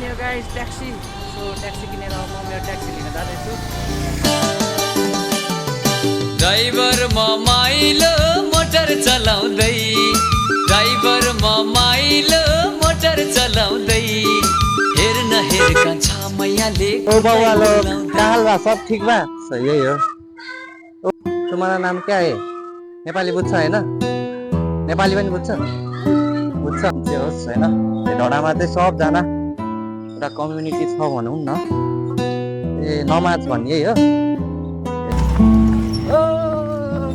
किन्यो guys taxi so taxi किनेर म मेरो ट्याक्सी लिन जाँदैछु ड्राइभर म माइलो मोटर चलाउँदै ड्राइभर म माइलो मोटर चलाउँदै हेर्न हेरका छामैयाले ओ बाबुआलो काल बा सब ठीक बा सही हो तुम्हारा नाम क्या है नेपाली बुझ्छ हैन नेपाली पनि बुझ्छ बुझ्छ त्यो होस् हैन यो ढडामा चाहिँ सबजना एउटा कम्युनिटी छ भनौँ न ए नमाज भन्ने हो ओ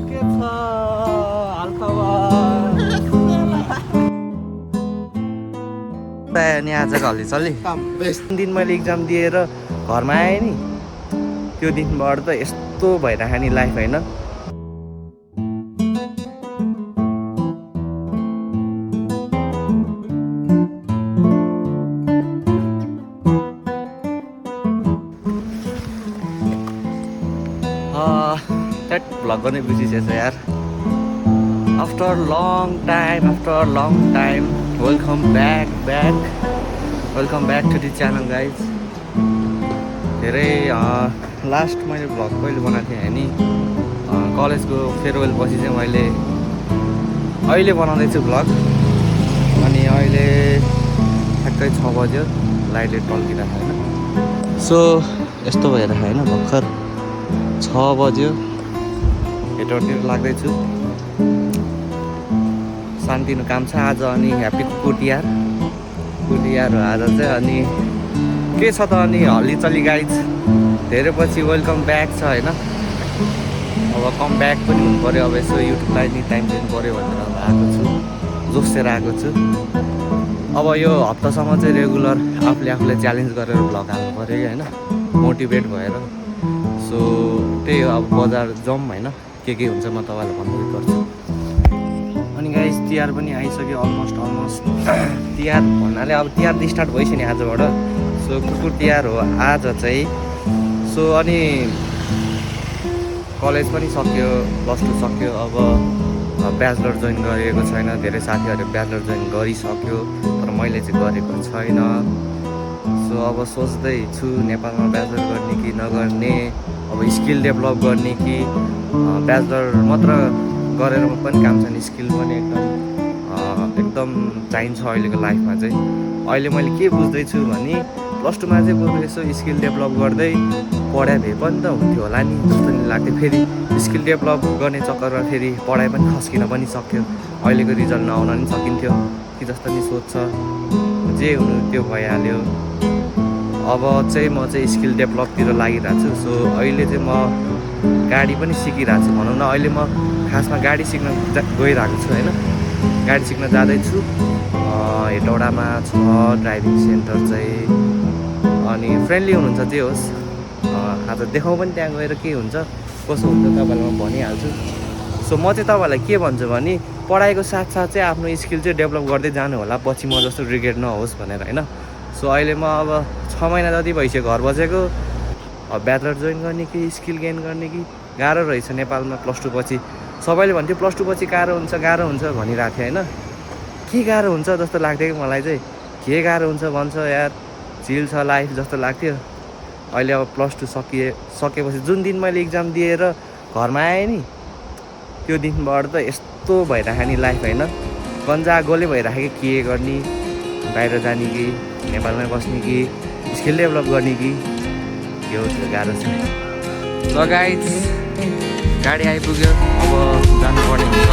के छ हालखबर नि आजको हल्ली चल्ली दिन मैले इक्जाम दिएर घरमा आएँ नि त्यो दिनबाट त यस्तो भइरहेको नि लाइफ होइन भ्लग गर्ने बिर्सिसेछ यार after long time welcome back to the channel guys धेरै लास्ट मैले भ्लग कहिले बनाएको थिएँ नि कलेजको फेयरवेल पछि चाहिँ मैले अहिले बनाउँदैछु भ्लग अनि अहिले ठ्याक्कै 6 बज्यो लाइटले टल्किरहेको होइन सो यस्तो भइरहेको होइन भर्खर 6 बज्यो हेटरतिर लाग्दैछु शान्तिनु काम छ आज अनि ह्याप्पी कुकुर तिहार हो आज चाहिँ अनि के छ त अनि हल्ली चल्ली गाइज धेरै पछि वेलकम ब्याक छ होइन अब कम ब्याक पनि हुनु पऱ्यो अब यसो युट्युबलाई नि टाइम दिनु पऱ्यो भनेर अब आएको छु जोसेर आएको छु अब यो हप्तासम्म चाहिँ रेगुलर आफूले च्यालेन्ज गरेर भ्लग हाल्नु पऱ्यो कि होइन मोटिभेट भएर सो त्यही हो अब बजार जाउँ होइन के हुन्छ म तपाईँलाई भन्दै गर्छु अनि गाइस तिहार पनि आइसक्यो अलमोस्ट तिहार भन्नाले अब तिहार स्टार्ट भइसक्यो नि आजबाट सो कुकुर तिहार हो आज चाहिँ सो अनि कलेज पनि सक्यो +2 सक्यो अब ब्याचलर जोइन गरेको छैन धेरै साथीहरूले ब्याचलर जोइन गरिसक्यो तर मैले चाहिँ गरेको छैन सो अब सोच्दै छु नेपालमा ब्याचलर गर्ने कि नगर्ने अब स्किल डेभलप गर्ने कि ब्याचलर मात्र गरेर पनि काम छैन स्किल पनि एकदम चाहिन्छ अहिलेको लाइफमा चाहिँ अहिले मैले के बुझ्दैछु भने +2 मा चाहिँ बरु यसो स्किल डेभलप गर्दै पढाइ भए पनि त हुन्थ्यो होला नि जस्तो नि लाग्थ्यो फेरि स्किल डेभलप गर्ने चक्करमा फेरि पढाइ पनि खस्किन पनि सक्यो अहिलेको रिजल्ट नआउन पनि सकिन्थ्यो कि जस्तो नि सोध्छ जे हुनु त्यो भइहाल्यो अब चाहिँ म चाहिँ स्किल डेभलपतिर लागिरहेको छु सो अहिले चाहिँ म गाडी पनि सिकिरहेको छु भनौँ न अहिले म खासमा गाडी सिक्न गइरहेको छु होइन गाडी सिक्न जाँदैछु हेटौडामा छ ड्राइभिङ सेन्टर चाहिँ अनि फ्रेन्डली हुनुहुन्छ जे होस् आज देखाउँ पनि त्यहाँ गएर के हुन्छ कसो हुन्छ तपाईँलाई म भनिहाल्छु सो म चाहिँ तपाईँलाई के भन्छु भने पढाइको साथसाथ चाहिँ आफ्नो स्किल चाहिँ डेभलप गर्दै जानु होला पछि म जस्तो रिग्रेट नहोस् भनेर होइन सो अहिले म अब 6 महिना जति भइसक्यो घर बसेको अब ब्याचलर जोइन गर्ने कि स्किल गेन गर्ने कि गाह्रो रहेछ नेपालमा +2 पछि सबैले भन्थ्यो +2 पछि गाह्रो हुन्छ भनिरहेको थियो होइन के गाह्रो हुन्छ जस्तो लाग्थ्यो कि मलाई चाहिँ के गाह्रो हुन्छ भन्छ यार चिल छ लाइफ जस्तो लाग्थ्यो अहिले अब +2 सकेपछि जुन दिन मैले इक्जाम दिएर घरमा आएँ नि त्यो दिनबाट त यस्तो भइरहेको नि लाइफ होइन गन्जा गोले भइरहेको के गर्ने बाहिर जाने कि नेपालमै बस्ने कि स्किल डेभलप गर्ने कि के हो त्यो गाह्रो छ ल गाइज गाडी आइपुग्यो अब जानुपर्ने हुन्छ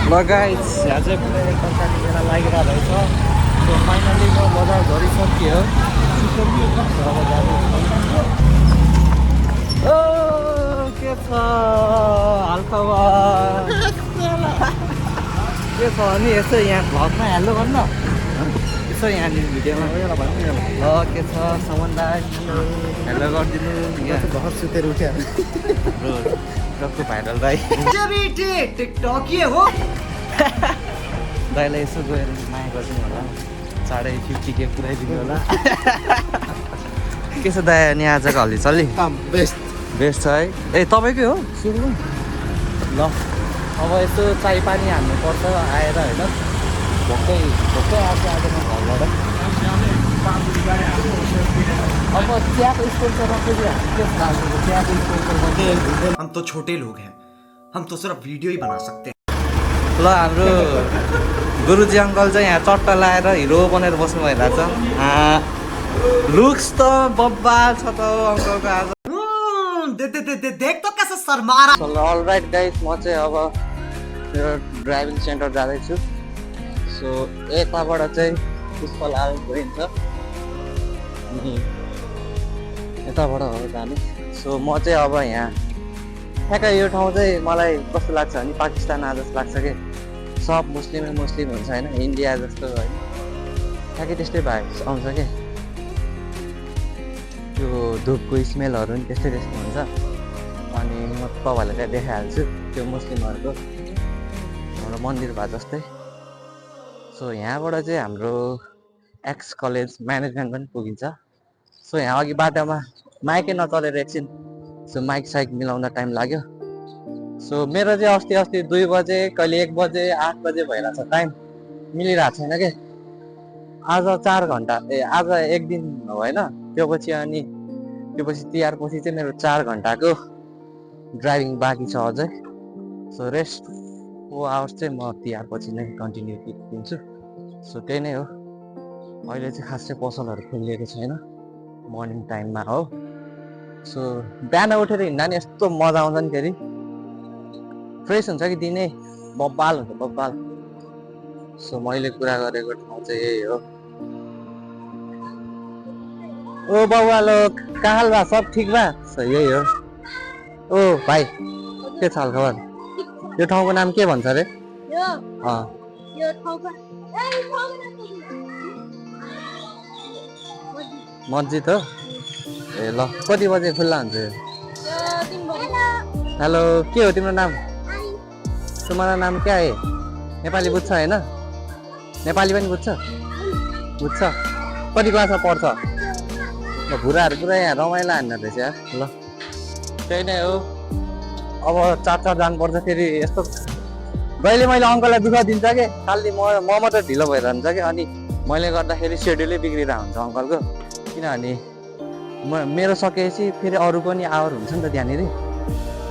ल गाइस यहाँ चाहिँ तरकारी बेला लागिरहेको रहेछ सो फाइनली म बजार झरिसक्यो ओ के छ हालखबर के छ अनि यसो यहाँ भ्लगमा हेलो गर्नु छ यहाँनिर भिडियोमा ल के छ सम्बन्ध हेलो गरिदिनु यहाँ भर्खर सुतेर उठ्यो टक्क भाइरल दाइ दाइलाई यसो गएर माया गरिदिनु होला 50K पुऱ्याइदिनु होला के छ दाइ अनि आजको हल्ली चल्ली बेस्ट बेस्ट छ है ए तपाईँकै हो सुरु ल अब यसो चाय पानी हाल्नु पर्छ आएर होइन भोकै आएको आजमा घरबाट अब चियाको स्पोन्सरमा फेरि चियाको स्पोन्सर हम तो छोटे लोग हैं हम तो सिर्फ वीडियो ही बना सकते हैं ल हाम्रो गुरुजी अङ्कल चाहिँ यहाँ चट्टा लाएर हिरो बनेर बस्नु भइरहेछ लुक्स त बब्बाल छ त अङ्कलको आज देख तो कैसे शर्मा रहा अलराइट गाइस म चाहिँ अब मेरो ड्राइभिङ सेन्टर जाँदैछु सो यताबाट चाहिँ पुष्पल आएर गइन्छ अनि यताबाट हो जाने सो म चाहिँ अब यहाँ ठ्याक्कै यो ठाउँ चाहिँ मलाई कस्तो लाग्छ भने पाकिस्तान जस्तो लाग्छ कि सब मुस्लिम हुन्छ होइन इन्डिया जस्तो होइन ठ्याक्कै त्यस्तै भाइब्स आउँछ कि त्यो धुपको स्मेलहरू पनि त्यस्तै हुन्छ अनि म तपाईँहरूलाई त्यहाँ देखाइहाल्छु त्यो मुस्लिमहरूको हाम्रो मन्दिर भए जस्तै सो यहाँबाट चाहिँ हाम्रो एक्स कलेज म्यानेजमेन्ट पनि पुगिन्छ सो यहाँ अघि बाटोमा माइकै नचलेर एकछिन सो माइक साइक मिलाउँदा टाइम लाग्यो सो मेरो चाहिँ अस्ति 2 बजे कहिले 1 बजे 8 बजे भइरहेछ टाइम मिलिरहेको छैन कि आज 4 घन्टा आज एक दिन होइन त्योपछि तिहार पछि चाहिँ मेरो 4 घन्टाको ड्राइभिङ बाँकी छ अझै सो रेस्ट आवर्स चाहिँ म तिहार पछि नै कन्टिन्यू दिन्छु सो त्यही नै हो अहिले चाहिँ खासै पसलहरू खोलिएको छैन मर्निङ टाइममा हो सो बिहान उठेर हिँड्दा नि यस्तो मजा आउँछ नि फेरि फ्रेस हुन्छ कि दिनै बब्बाल हुन्छ बब्बाल सो मैले कुरा गरेको ठाउँ चाहिँ यही हो ओ बाबुआलो कहाँ बा सब ठिक बा सो यही हो ओ भाइ के छ हालखबर यो ठाउँको नाम के भन्छ अरे मस्जिद हो ए ल कति बजे खुल्ला हुन्छ यो हेलो के हो तिम्रो नाम तुम्हारा नाम क्या है नेपाली बुझ्छ होइन नेपाली पनि बुझ्छ कति क्लासमा पढ्छ ल भुराहरू पुरा यहाँ रमाइलो हान्नु रहेछ यार ल त्यही नै हो अब चार जानुपर्छ फेरि यस्तो जहिले मैले अङ्कललाई दुःख दिन्छ कि खालि म मात्रै ढिलो भइरहन्छ कि अनि मैले गर्दाखेरि सेड्युलै बिग्रिरहेको हुन्छ अङ्कलको किनभने मेरो सकेपछि फेरि अरू पनि आवर हुन्छ नि त त्यहाँनिर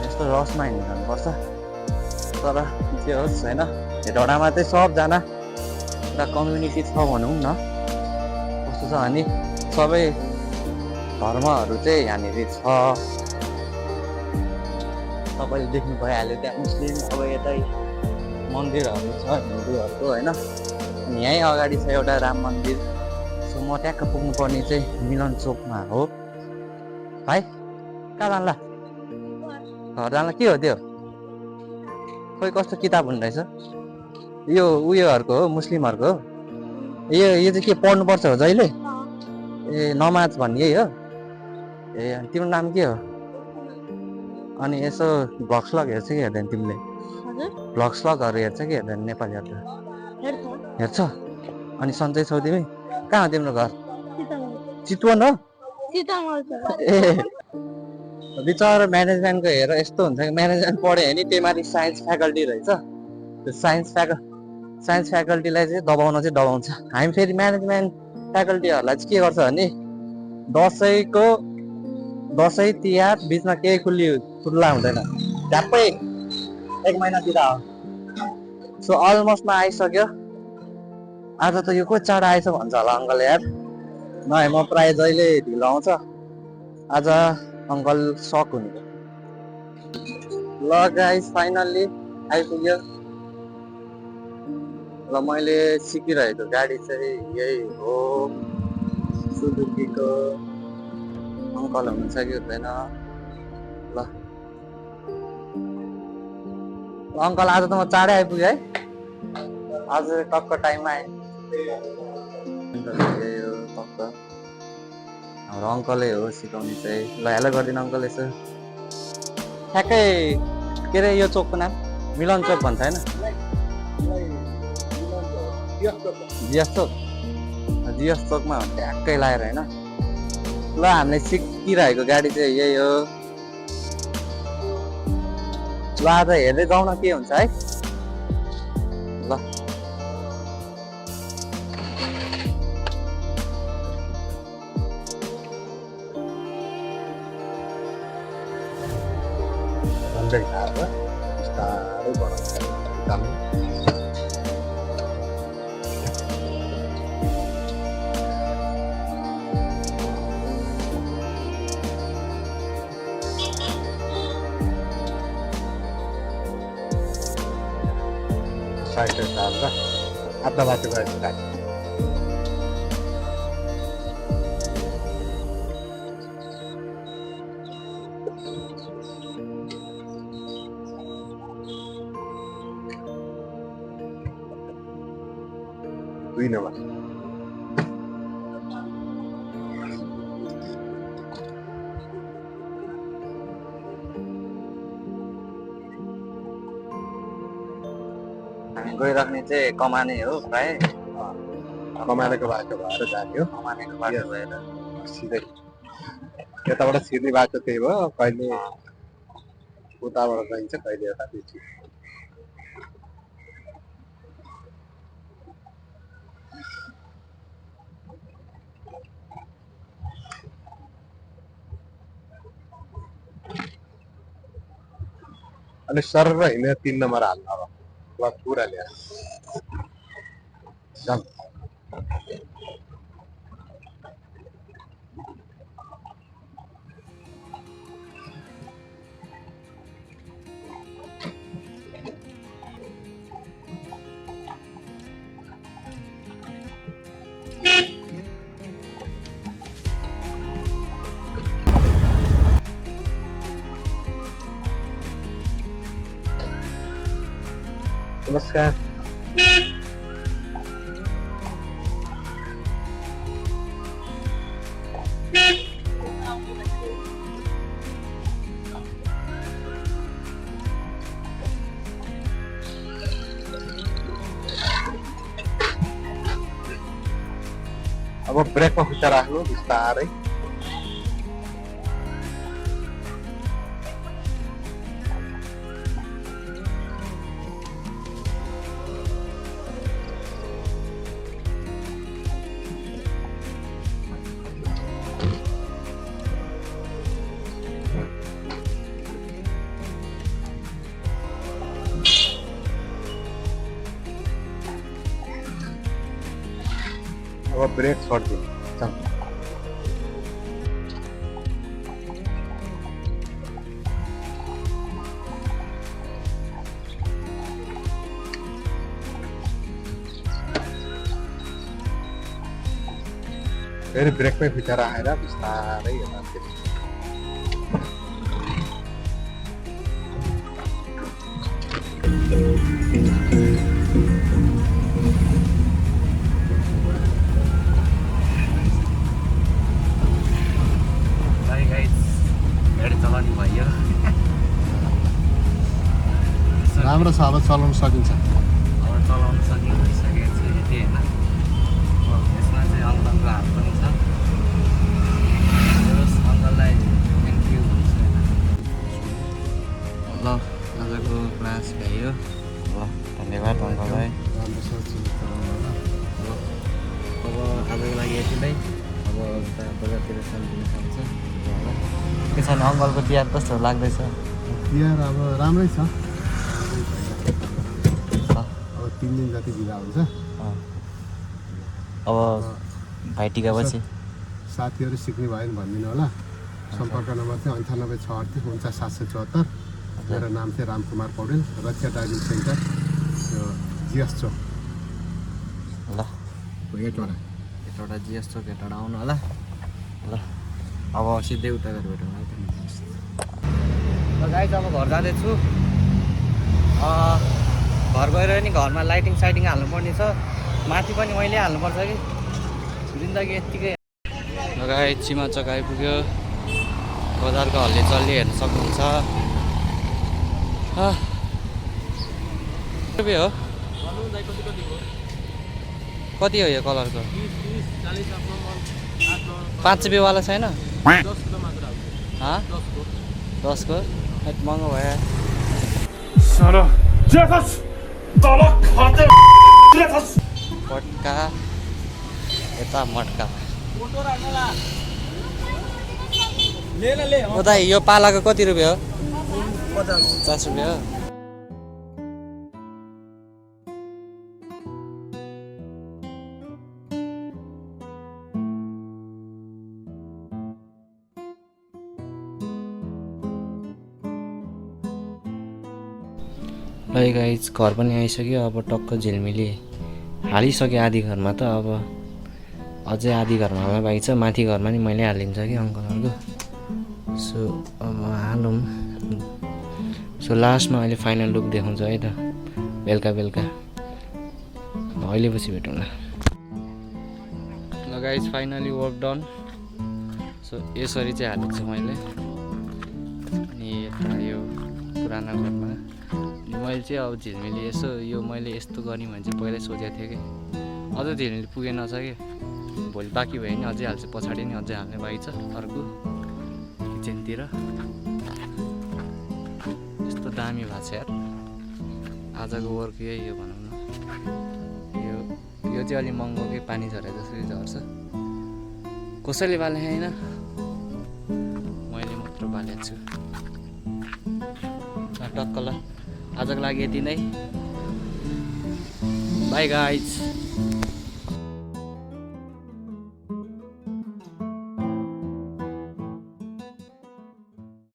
यस्तो रसमा हिँड्नुपर्छ तर जे होस् होइन हेटौडामा चाहिँ सबजना एउटा कम्युनिटी छ भनौँ न कस्तो छ भने सबै धर्महरू चाहिँ यहाँनिर छ तपाईँले देख्नु भइहाल्यो त्यहाँ मुस्लिम अब यतै मन्दिरहरू छ हिन्दूहरूको होइन अनि यहीँ अगाडि छ एउटा राम मन्दिर सो म ट्याक्क पुग्नुपर्ने चाहिँ मिलन चोकमा हो भाइ कहाँ जान्ला घर जान्ला के हो त्यो खोइ कस्तो किताब हुँदैछ यो उयोहरूको हो मुस्लिमहरूको हो यो चाहिँ के पढ्नुपर्छ हो जहिले ए नमाज भन्ने यही हो ए अनि तिम्रो नाम के हो अनि यसो भ्लग्सलग हेर्छ कि हेर्दैन तिमीले भ्लग्सलगहरू हेर्छ कि हेर्दैन नेपालीहरू हेर्छ अनि सन्चै छौ तिमी कहाँ हो तिम्रो घर चितवन हो ए बिचरा म्यानेजमेन्टको हेर यस्तो हुन्छ कि म्यानेजमेन्ट पढ्यो भने त्यही माथि साइन्स फ्याकल्टी रहेछ त्यो साइन्स फ्याकल्टीलाई चाहिँ दबाउँछ हामी फेरि म्यानेजमेन्ट फ्याकल्टीहरूलाई चाहिँ के गर्छ भने दसैँ तिहार बिचमा केही खुल्ला हुँदैन झ्याप्पै 1 महिनातिर हो सो अलमोस्टमा आइसक्यो आज त यो को चाँडो आएछ भन्छ होला अङ्कल यार नभए म प्रायः जहिले ढिलो आउँछ आज अङ्कल सक हुनु ल गाइस फाइनल्ली आइपुग्यो ल मैले सिकिरहेको गाडी चाहिँ यही हो सुजुकीको अङ्कल हुनुहुन्छ कि हुँदैन ल अङ्कल आज त म चाँडै आइपुगेँ है आज टक्क टाइममा आएँ यही हो टक्क हाम्रो अङ्कलै हो सिकाउने चाहिँ ल हेलो गरिदिनु अङ्कल यसो ठ्याक्कै के अरे यो चोकको नाम मिलन चोक भन्छ होइन जिएस चोक जिएस चोकमा ट्याक्कै लगाएर होइन ल हामीले सिकिरहेको गाडी चाहिँ यही हो ल आज हेर्दै जाउँ न के हुन्छ है ल आधा बाटो गएपछि गाडी दुई नम्बर हामी गइराख्ने चाहिँ कमाने हो प्राय कमानेको बाटो भएर जाने हो कमानेको बाटो भएर सिधै यताबाट सिर्ने बाटो त्यही भयो कहिले उताबाट गइन्छ कहिले यता पिछे अनि सर हिँड्ने 3 नम्बर हाल्नु अब बस पुरा ल्याएर चल नमस्कार अब ब्रेकमा खुट्टा राख्नु बिस्तारै अब ब्रेक छोड्दिनु चल फेरि ब्रेकमै खुट्टा राखेर बिस्तारै यता गाडी चलाउने भयो राम्रो छ अब चलाउन सकिन्छ अब चलाउन सकेको चाहिँ यति होइन यसमा चाहिँ अङ्कलको हात पनि छ अङ्कललाई थ्याङ्क यू भन्छ ल आजको क्लास भ्यायो ल धन्यवाद अङ्कललाई राम्रो सोच ल अब आजको लागि यति नै अब उता बजारतिर सानोतिनो खान्छ के छैन अङ्कलको तिहार कस्तो लाग्दैछ तिहार अब राम्रै छ अब 3 दिन जति बिदा हुन्छ अब भाइटिकापछि साथीहरू सिक्ने भयो भने भनिदिनु होला सम्पर्क नम्बर चाहिँ 9868 मेरो नाम चाहिँ रामकुमार पौडेल रक्षा ड्राइभिङ सेन्टर यो जिएस चोक ल एटवटा जिएस चोक एटवटा आउनु होला ल अब सिधै उता गएर भेटौँ है ल गाइस अब घर जाँदैछु घर गएर नि घरमा लाइटिङ साइटिङ हाल्नुपर्ने छ माथि पनि मैले हाल्नुपर्छ कि जिन्दगी यत्तिकै लगायत चिमाचक आइपुग्यो बजारको हल्ली चल्ली हेर्न सक्नुहुन्छ रुपियाँ हो कति हो यो कलरको 5 रुपियाँवाला छैन 10को महँगो भयो पट्का यता मट्का उता यो पालाको कति रुपियाँ हो 50 रुपियाँ हो ल गाइज घर पनि आइसक्यो अब टक्क झिलमिली हालिसक्यो आधी घरमा त अब अझै आधी घरमा हाल्न बाँकी छ माथि घरमा नि मैले हालिदिन्छ कि अङ्कलहरूको सो अब हालौँ सो लास्टमा अहिले फाइनल लुक देखाउँछ है त बेलुका अहिले पछि भेटौँ ल guys finally work done so यसरी चाहिँ हालिदिन्छु मैले अनि यता यो पुरानो घरमा मैले चाहिँ अब झिलमिली यसो यो मैले यस्तो गर्ने भने चाहिँ पहिल्यै सोचेको थिएँ कि अझै झिलमिली पुगेन छ कि भोलि बाँकी भयो नि अझै हाल्छु पछाडि नि अझै हाल्ने बाँकी छ अर्को किचनतिर यस्तो दामी भएको छ यार आजको वर्क यही हो भनौँ न यो चाहिँ अलि महँगो कि पानी झरे जसरी झर्छ कसैले बाल्ने होइन मैले मात्र बालेको छु टक्क ल आजको लागि यति नै बाई गाइज